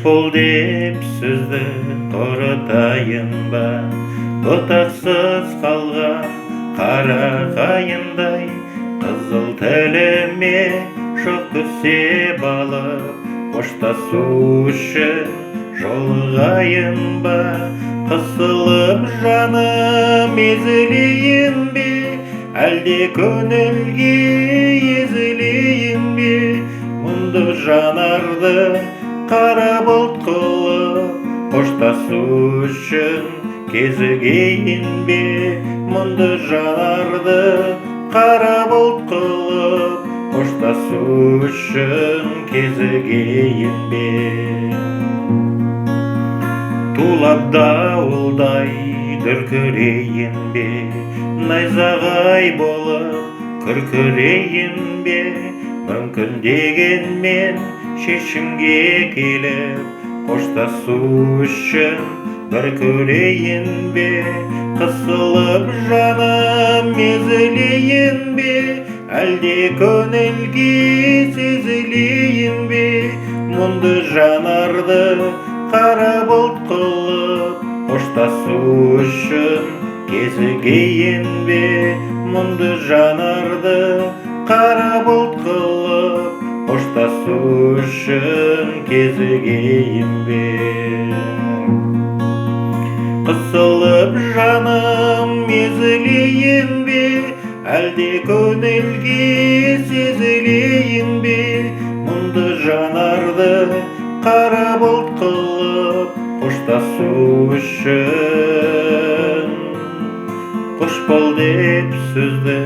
бол деп сөзді торатайын ба, бұтақсыз қалған қарағайындай, қызыл тіліме шоқ түсе балып, қоштасу үшін жолығайын ба, қысылып жаным езілейін бе, әлде көңілге езілейін бе, мұңды жанарды қара бұлт қылып, қоштасу үшін кезігейін бе, мұңды жанарды қара бұлт қылып, қоштасу үшін кезігейін бе. Тулап дауылдай дүркірейін бе, найзағай болып күркірейін бе, мүмкін дегенмен шешімге келіп, қоштасу үшін бір көрейін бе, қысылып жаным езілейін бе, әлде көңілге сезілейін бе, мұңды жанарды қара бұлт қылып, қоштасу үшін кезігейін бе, мұңды жанарды қара бұлт қылып, қоштасу үшін кезігейін бе. Қысылып жаным езілейін бе, әлде көңілге сезілейін бе, мұңды жанарды қара бұлт қылып, қоштасу үшін. Қош бол деп сөзді